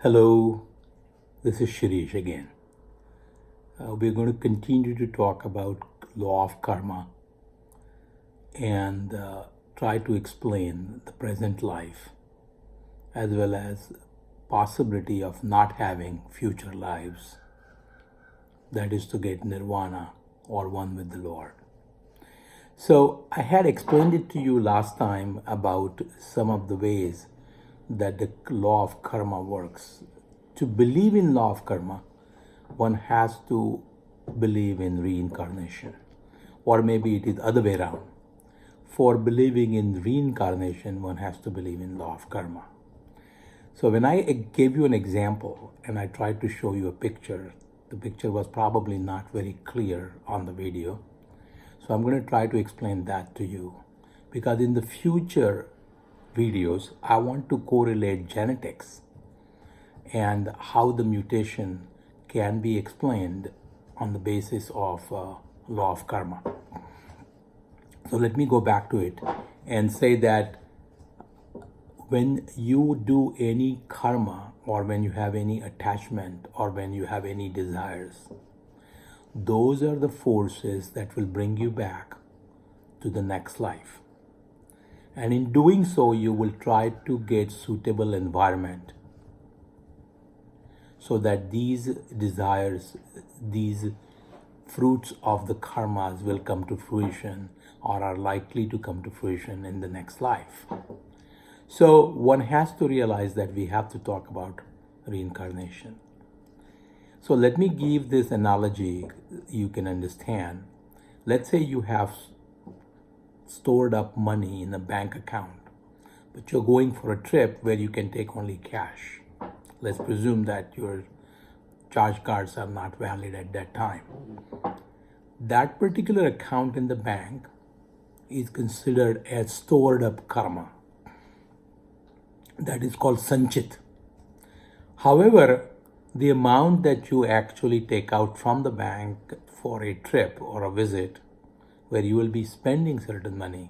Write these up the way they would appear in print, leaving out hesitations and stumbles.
Hello, this is Shirish again. We're going to continue to talk about law of karma and try to explain the present life as well as possibility of not having future lives, that is to get nirvana or one with the Lord. So I had explained it to you last time about some of the ways that the law of karma works. To believe in law of karma, one has to believe in reincarnation, or maybe it is other way around. For believing in reincarnation, one has to believe in law of karma. So when I gave you an example and I tried to show you a picture, the picture was probably not very clear on the video. So I'm going to try to explain that to you, because in the future videos, I want to correlate genetics and how the mutation can be explained on the basis of law of karma. So let me go back to it and say that when you do any karma, or when you have any attachment, or when you have any desires, those are the forces that will bring you back to the next life. And in doing so, you will try to get suitable environment so that these desires, these fruits of the karmas will come to fruition, or are likely to come to fruition in the next life. So one has to realize that we have to talk about reincarnation. So let me give this analogy you can understand. Let's say you have stored up money in a bank account, but you're going for a trip where you can take only cash. Let's presume that your charge cards are not valid at that time. That particular account in the bank is considered as stored up karma. That is called sanchit. However, the amount that you actually take out from the bank for a trip or a visit where you will be spending certain money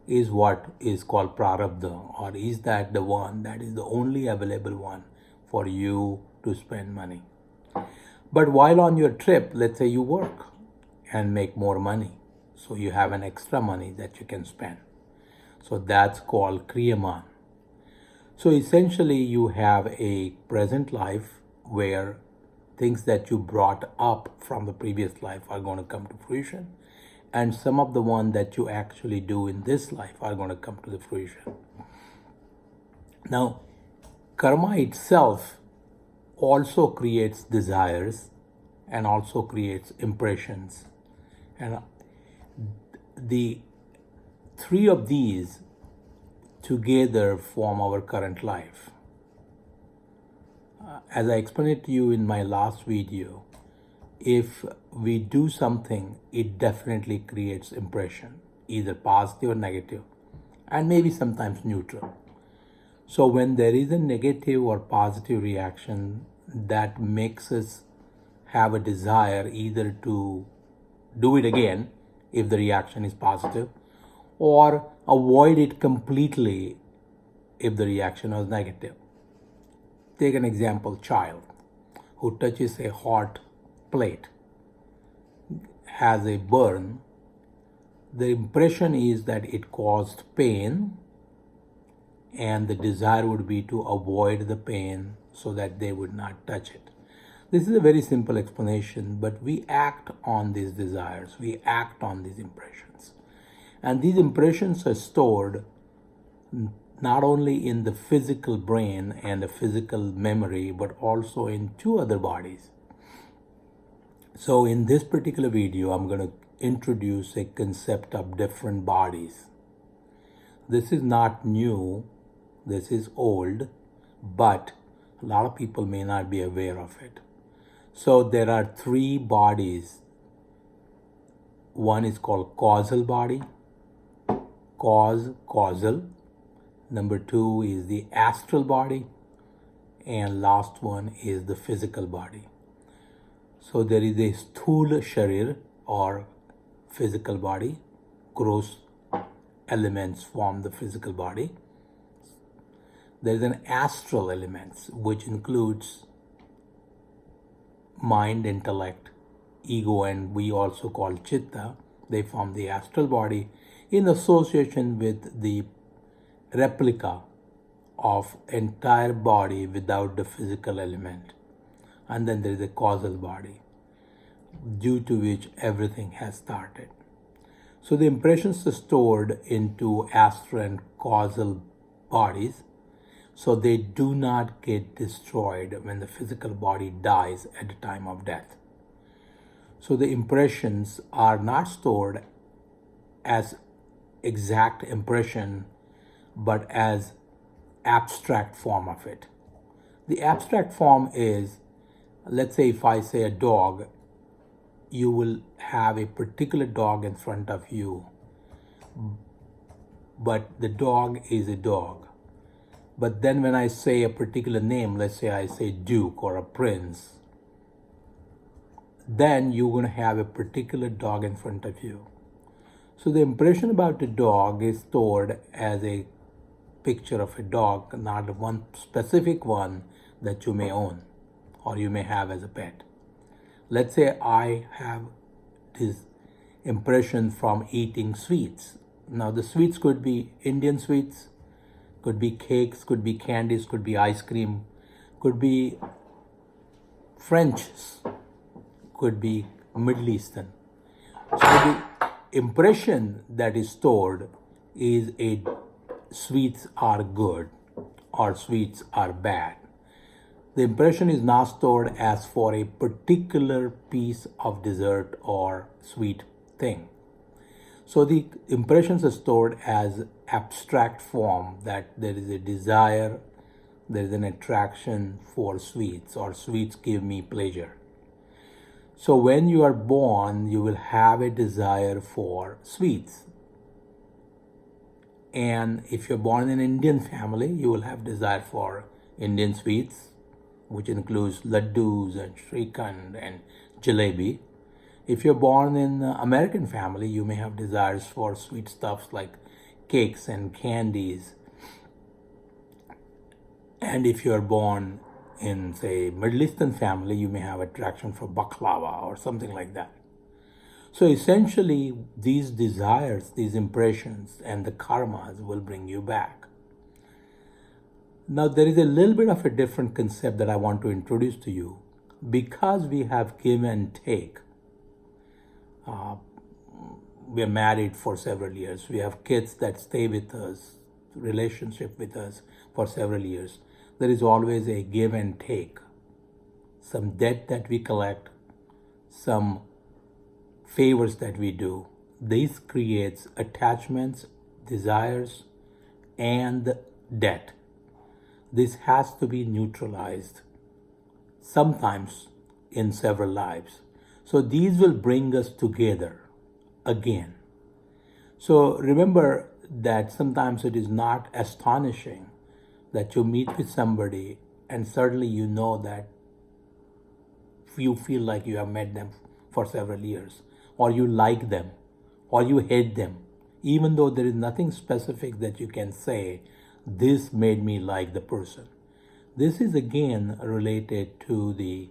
is what is called prarabdha, or is that the one that is the only available one for you to spend money. But while on your trip, let's say you work and make more money, so you have an extra money that you can spend. So that's called kriyaman. So essentially you have a present life where things that you brought up from the previous life are going to come to fruition, and some of the one that you actually do in this life are going to come to the fruition. Now, karma itself also creates desires and also creates impressions. And the three of these together form our current life. As I explained it to you in my last video, if we do something, it definitely creates impression, either positive or negative, and maybe sometimes neutral. So when there is a negative or positive reaction, that makes us have a desire either to do it again if the reaction is positive, or avoid it completely if the reaction was negative. Take an example, child who touches a hot plate, has a burn. The impression is that it caused pain, and the desire would be to avoid the pain so that they would not touch it. This is a very simple explanation, but we act on these desires, we act on these impressions. And these impressions are stored not only in the physical brain and the physical memory, but also in two other bodies. So in this particular video, I'm going to introduce a concept of different bodies. This is not new, this is old, but a lot of people may not be aware of it. So there are three bodies. One is called causal body, causal. Number two is the astral body, and last one is the physical body. So there is a sthula sharir, or physical body. Gross elements form the physical body. There's an astral element, which includes mind, intellect, ego, and we also call chitta. They form the astral body in association with the replica of entire body without the physical element. And then there is a causal body, due to which everything has started. So the impressions are stored into astral and causal bodies, so they do not get destroyed when the physical body dies at the time of death. So the impressions are not stored as exact impression, but as abstract form of it. The abstract form is, let's say if I say a dog, you will have a particular dog in front of you, but the dog is a dog. But then when I say a particular name, let's say I say Duke or a prince, then you're going to have a particular dog in front of you. So the impression about the dog is stored as a picture of a dog, not one specific one that you may own or you may have as a pet. Let's say I have this impression from eating sweets. Now the sweets could be Indian sweets, could be cakes, could be candies, could be ice cream, could be French, could be Middle Eastern. So the impression that is stored is sweets are good or sweets are bad. The impression is not stored as for a particular piece of dessert or sweet thing. So the impressions are stored as abstract form, that there is a desire, there is an attraction for sweets, or sweets give me pleasure. So when you are born, you will have a desire for sweets. And if you're born in an Indian family, you will have desire for Indian sweets, which includes laddus and shrikhand and jalebi. If you're born in an American family, you may have desires for sweet stuffs like cakes and candies. And if you're born in, say, Middle Eastern family, you may have attraction for baklava or something like that. So essentially, these desires, these impressions, and the karmas will bring you back. Now, there is a little bit of a different concept that I want to introduce to you. Because we have give and take, we are married for several years. We have kids that stay with us, relationship with us for several years. There is always a give and take. Some debt that we collect, some favors that we do. This creates attachments, desires, and debt. This has to be neutralized, sometimes in several lives. So these will bring us together again. So remember that sometimes it is not astonishing that you meet with somebody and suddenly you know that you feel like you have met them for several years, or you like them, or you hate them, even though there is nothing specific that you can say, this made me like the person. This is again related to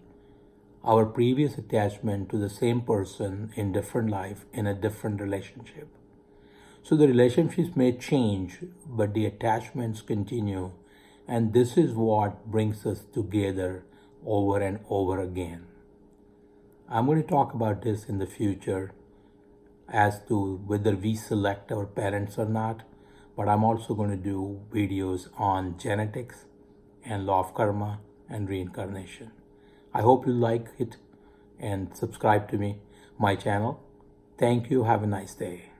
our previous attachment to the same person in different life, in a different relationship. So the relationships may change, but the attachments continue. And this is what brings us together over and over again. I'm going to talk about this in the future as to whether we select our parents or not. But I'm also going to do videos on genetics and law of karma and reincarnation. I hope you like it and subscribe to my channel. Thank you. Have a nice day.